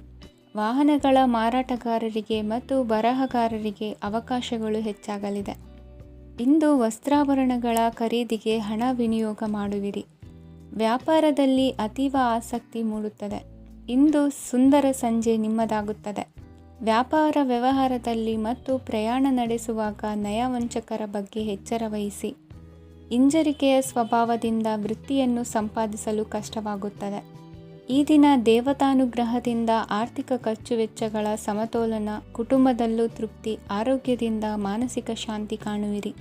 Speaker 1: ವಾಹನಗಳ ಮಾರಾಟಗಾರರಿಗೆ ಮತ್ತು ಬರಹಗಾರರಿಗೆ ಅವಕಾಶಗಳು ಹೆಚ್ಚಾಗಲಿದೆ. ಇಂದು ವಸ್ತ್ರಾಭರಣಗಳ ಖರೀದಿಗೆ ಹಣ ವಿನಿಯೋಗ ಮಾಡುವಿರಿ. ವ್ಯಾಪಾರದಲ್ಲಿ ಅತೀವ ಆಸಕ್ತಿ ಮೂಡುತ್ತದೆ. ಇಂದು ಸುಂದರ ಸಂಜೆ ನಿಮ್ಮದಾಗುತ್ತದೆ. ವ್ಯಾಪಾರ ವ್ಯವಹಾರದಲ್ಲಿ ಮತ್ತು ಪ್ರಯಾಣ ನಡೆಸುವಾಗ ನಯವಂಚಕರ ಬಗ್ಗೆ ಎಚ್ಚರ ವಹಿಸಿ. ಹಿಂಜರಿಕೆಯ ಸ್ವಭಾವದಿಂದ ವೃತ್ತಿಯನ್ನು ಸಂಪಾದಿಸಲು ಕಷ್ಟವಾಗುತ್ತದೆ. ಈ ದಿನ ದೇವತಾನುಗ್ರಹದಿಂದ ಆರ್ಥಿಕ ಖರ್ಚು ವೆಚ್ಚಗಳ ಸಮತೋಲನ, ಕುಟುಂಬದಲ್ಲೂ ತೃಪ್ತಿ, ಆರೋಗ್ಯದಿಂದ ಮಾನಸಿಕ ಶಾಂತಿ ಕಾಣುವಿರಿ.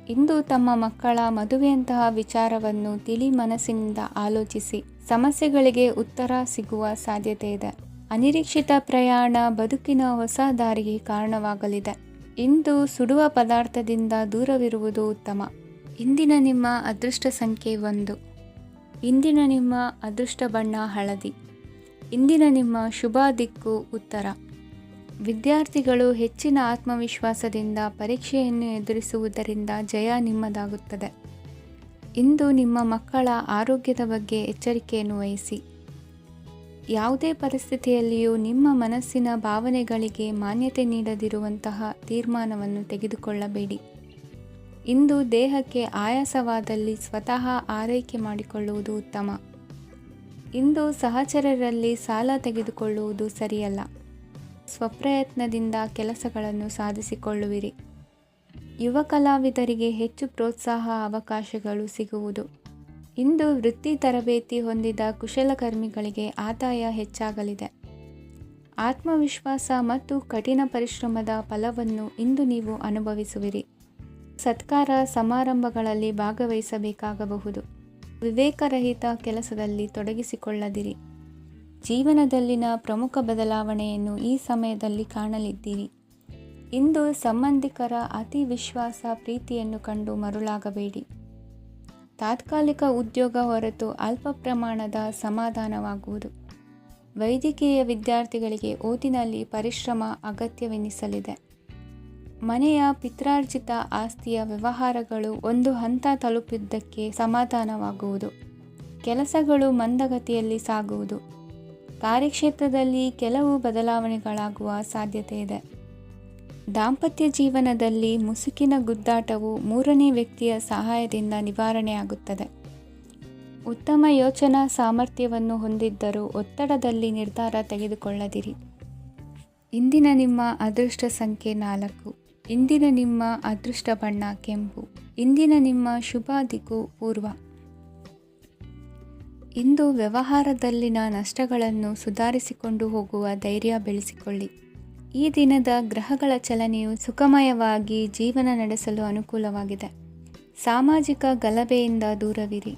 Speaker 1: ಇಂದು ತಮ್ಮ ಮಕ್ಕಳ ಮದುವೆಯಂತಹ ವಿಚಾರವನ್ನು ತಿಳಿ ಮನಸ್ಸಿನಿಂದ ಆಲೋಚಿಸಿ ಸಮಸ್ಯೆಗಳಿಗೆ ಉತ್ತರ ಸಿಗುವ ಸಾಧ್ಯತೆ ಇದೆ. ಅನಿರೀಕ್ಷಿತ ಪ್ರಯಾಣ ಬದುಕಿನ ಹೊಸ ದಾರಿಗೆ ಕಾರಣವಾಗಲಿದೆ. ಇಂದು ಸುಡುವ ಪದಾರ್ಥದಿಂದ ದೂರವಿರುವುದು ಉತ್ತಮ. ಇಂದಿನ ನಿಮ್ಮ ಅದೃಷ್ಟ ಸಂಖ್ಯೆ 1. ಇಂದಿನ ನಿಮ್ಮ ಅದೃಷ್ಟ ಬಣ್ಣ ಹಳದಿ. ಇಂದಿನ ನಿಮ್ಮ ಶುಭ ದಿಕ್ಕು ಉತ್ತರ. ವಿದ್ಯಾರ್ಥಿಗಳು ಹೆಚ್ಚಿನ ಆತ್ಮವಿಶ್ವಾಸದಿಂದ ಪರೀಕ್ಷೆಯನ್ನು ಎದುರಿಸುವುದರಿಂದ ಜಯ ನಿಮ್ಮದಾಗುತ್ತದೆ. ಇಂದು ನಿಮ್ಮ ಮಕ್ಕಳ ಆರೋಗ್ಯದ ಬಗ್ಗೆ ಎಚ್ಚರಿಕೆಯನ್ನು ವಹಿಸಿ. ಯಾವುದೇ ಪರಿಸ್ಥಿತಿಯಲ್ಲಿಯೂ ನಿಮ್ಮ ಮನಸ್ಸಿನ ಭಾವನೆಗಳಿಗೆ ಮಾನ್ಯತೆ ನೀಡದಿರುವಂತಹ ತೀರ್ಮಾನವನ್ನು ತೆಗೆದುಕೊಳ್ಳಬೇಡಿ. ಇಂದು ದೇಹಕ್ಕೆ ಆಯಾಸವಾದಲ್ಲಿ ಸ್ವತಃ ಆರೈಕೆ ಮಾಡಿಕೊಳ್ಳುವುದು ಉತ್ತಮ. ಇಂದು ಸಹಚರರಲ್ಲಿ ಸಾಲ ತೆಗೆದುಕೊಳ್ಳುವುದು ಸರಿಯಲ್ಲ. ಸ್ವಪ್ರಯತ್ನದಿಂದ ಕೆಲಸಗಳನ್ನು ಸಾಧಿಸಿಕೊಳ್ಳುವಿರಿ. ಯುವ ಕಲಾವಿದರಿಗೆ ಹೆಚ್ಚು ಪ್ರೋತ್ಸಾಹ ಅವಕಾಶಗಳು ಸಿಗುವುದು. ಇಂದು ವೃತ್ತಿ ತರಬೇತಿ ಹೊಂದಿದ ಕುಶಲಕರ್ಮಿಗಳಿಗೆ ಆದಾಯ ಹೆಚ್ಚಾಗಲಿದೆ. ಆತ್ಮವಿಶ್ವಾಸ ಮತ್ತು ಕಠಿಣ ಪರಿಶ್ರಮದ ಫಲವನ್ನು ಇಂದು ನೀವು ಅನುಭವಿಸುವಿರಿ. ಸತ್ಕಾರ ಸಮಾರಂಭಗಳಲ್ಲಿ ಭಾಗವಹಿಸಬೇಕಾಗಬಹುದು. ವಿವೇಕರಹಿತ ಕೆಲಸದಲ್ಲಿ ತೊಡಗಿಸಿಕೊಳ್ಳದಿರಿ. ಜೀವನದಲ್ಲಿನ ಪ್ರಮುಖ ಬದಲಾವಣೆಯನ್ನು ಈ ಸಮಯದಲ್ಲಿ ಕಾಣಲಿದ್ದೀರಿ. ಇಂದು ಸಂಬಂಧಿಕರ ಅತಿ ವಿಶ್ವಾಸ ಪ್ರೀತಿಯನ್ನು ಕಂಡು ಮರುಳಾಗಬೇಡಿ. ತಾತ್ಕಾಲಿಕ ಉದ್ಯೋಗ ಹೊರತು ಅಲ್ಪ ಪ್ರಮಾಣದ ಸಮಾಧಾನವಾಗುವುದು. ವೈದ್ಯಕೀಯ ವಿದ್ಯಾರ್ಥಿಗಳಿಗೆ ಓದಿನಲ್ಲಿ ಪರಿಶ್ರಮ ಅಗತ್ಯವೆನಿಸಲಿದೆ. ಮನೆಯ ಪಿತ್ರಾರ್ಜಿತ ಆಸ್ತಿಯ ವ್ಯವಹಾರಗಳು ಒಂದು ಹಂತ ತಲುಪಿದ್ದಕ್ಕೆ ಸಮಾಧಾನವಾಗುವುದು. ಕೆಲಸಗಳು ಮಂದಗತಿಯಲ್ಲಿ ಸಾಗುವುದು. ಕಾರ್ಯಕ್ಷೇತ್ರದಲ್ಲಿ ಕೆಲವು ಬದಲಾವಣೆಗಳಾಗುವ ಸಾಧ್ಯತೆ ಇದೆ. ದಾಂಪತ್ಯ ಜೀವನದಲ್ಲಿ ಮುಸುಕಿನ ಗುದ್ದಾಟವು ಮೂರನೇ ವ್ಯಕ್ತಿಯ ಸಹಾಯದಿಂದ ನಿವಾರಣೆಯಾಗುತ್ತದೆ. ಉತ್ತಮ ಯೋಚನಾ ಸಾಮರ್ಥ್ಯವನ್ನು ಹೊಂದಿದ್ದರೂ ಒತ್ತಡದಲ್ಲಿ ನಿರ್ಧಾರ ತೆಗೆದುಕೊಳ್ಳದಿರಿ. ಇಂದಿನ ನಿಮ್ಮ ಅದೃಷ್ಟ ಸಂಖ್ಯೆ 4. ಇಂದಿನ ನಿಮ್ಮ ಅದೃಷ್ಟ ಬಣ್ಣ ಕೆಂಪು. ಇಂದಿನ ನಿಮ್ಮ ಶುಭ ದಿಕ್ಕು ಪೂರ್ವ. ಇಂದು ವ್ಯವಹಾರದಲ್ಲಿನ ನಷ್ಟಗಳನ್ನು ಸುಧಾರಿಸಿಕೊಂಡು ಹೋಗುವ ಧೈರ್ಯ ಬೆಳೆಸಿಕೊಳ್ಳಿ. ಈ ದಿನದ ಗ್ರಹಗಳ ಚಲನೆಯು ಸುಖಮಯವಾಗಿ ಜೀವನ ನಡೆಸಲು ಅನುಕೂಲವಾಗಿದೆ. ಸಾಮಾಜಿಕ ಗಲಭೆಯಿಂದ ದೂರವಿರಿ.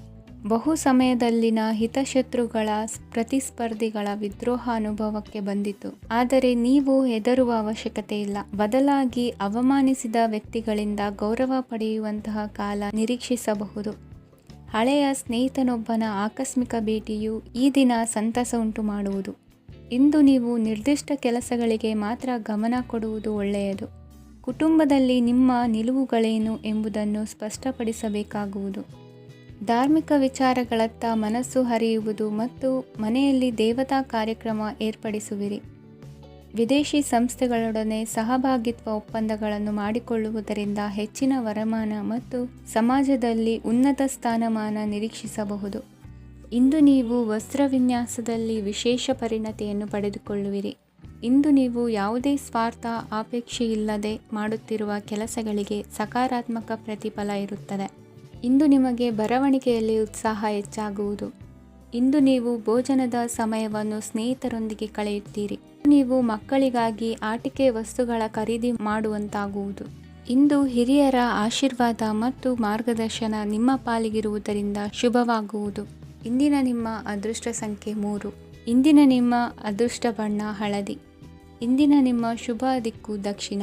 Speaker 1: ಬಹು ಸಮಯದಲ್ಲಿನ ಹಿತಶತ್ರುಗಳ ಪ್ರತಿಸ್ಪರ್ಧಿಗಳ ವಿದ್ರೋಹ ಅನುಭವಕ್ಕೆ ಬಂದಿತು. ಆದರೆ ನೀವು ಹೆದರುವ ಅವಶ್ಯಕತೆ ಇಲ್ಲ. ಬದಲಾಗಿ ಅವಮಾನಿಸಿದ ವ್ಯಕ್ತಿಗಳಿಂದ ಗೌರವ ಪಡೆಯುವಂತಹ ಕಾಲ ನಿರೀಕ್ಷಿಸಬಹುದು. ಹಳೆಯ ಸ್ನೇಹಿತನೊಬ್ಬನ ಆಕಸ್ಮಿಕ ಭೇಟಿಯು ಈ ದಿನ ಸಂತಸ ಉಂಟು ಮಾಡುವುದು. ಇಂದು ನೀವು ನಿರ್ದಿಷ್ಟ ಕೆಲಸಗಳಿಗೆ ಮಾತ್ರ ಗಮನ ಕೊಡುವುದು ಒಳ್ಳೆಯದು. ಕುಟುಂಬದಲ್ಲಿ ನಿಮ್ಮ ನಿಲುವುಗಳೇನು ಎಂಬುದನ್ನು ಸ್ಪಷ್ಟಪಡಿಸಬೇಕಾಗುವುದು. ಧಾರ್ಮಿಕ ವಿಚಾರಗಳತ್ತ ಮನಸ್ಸು ಹರಿಯುವುದು ಮತ್ತು ಮನೆಯಲ್ಲಿ ದೇವತಾ ಕಾರ್ಯಕ್ರಮ ಏರ್ಪಡಿಸುವಿರಿ. ವಿದೇಶಿ ಸಂಸ್ಥೆಗಳೊಡನೆ ಸಹಭಾಗಿತ್ವ ಒಪ್ಪಂದಗಳನ್ನು ಮಾಡಿಕೊಳ್ಳುವುದರಿಂದ ಹೆಚ್ಚಿನ ವರಮಾನ ಮತ್ತು ಸಮಾಜದಲ್ಲಿ ಉನ್ನತ ಸ್ಥಾನಮಾನ ನಿರೀಕ್ಷಿಸಬಹುದು. ಇಂದು ನೀವು ವಸ್ತ್ರವಿನ್ಯಾಸದಲ್ಲಿ ವಿಶೇಷ ಪರಿಣತಿಯನ್ನು ಪಡೆದುಕೊಳ್ಳುವಿರಿ. ಇಂದು ನೀವು ಯಾವುದೇ ಸ್ವಾರ್ಥ ಅಪೇಕ್ಷೆಯಿಲ್ಲದೆ ಮಾಡುತ್ತಿರುವ ಕೆಲಸಗಳಿಗೆ ಸಕಾರಾತ್ಮಕ ಪ್ರತಿಫಲ ಇರುತ್ತದೆ. ಇಂದು ನಿಮಗೆ ಬರವಣಿಗೆಯಲ್ಲಿ ಉತ್ಸಾಹ ಹೆಚ್ಚಾಗುವುದು. ಇಂದು ನೀವು ಭೋಜನದ ಸಮಯವನ್ನು ಸ್ನೇಹಿತರೊಂದಿಗೆ ಕಳೆಯುತ್ತೀರಿ. ನೀವು ಮಕ್ಕಳಿಗಾಗಿ ಆಟಿಕೆ ವಸ್ತುಗಳ ಖರೀದಿ ಮಾಡುವಂತಾಗುವುದು. ಇಂದು ಹಿರಿಯರ ಆಶೀರ್ವಾದ ಮತ್ತು ಮಾರ್ಗದರ್ಶನ ನಿಮ್ಮ ಪಾಲಿಗಿರುವುದರಿಂದ ಶುಭವಾಗುವುದು. ಇಂದಿನ ನಿಮ್ಮ ಅದೃಷ್ಟ ಸಂಖ್ಯೆ 3. ಇಂದಿನ ನಿಮ್ಮ ಅದೃಷ್ಟ ಬಣ್ಣ ಹಳದಿ. ಇಂದಿನ ನಿಮ್ಮ ಶುಭ ದಿಕ್ಕು ದಕ್ಷಿಣ.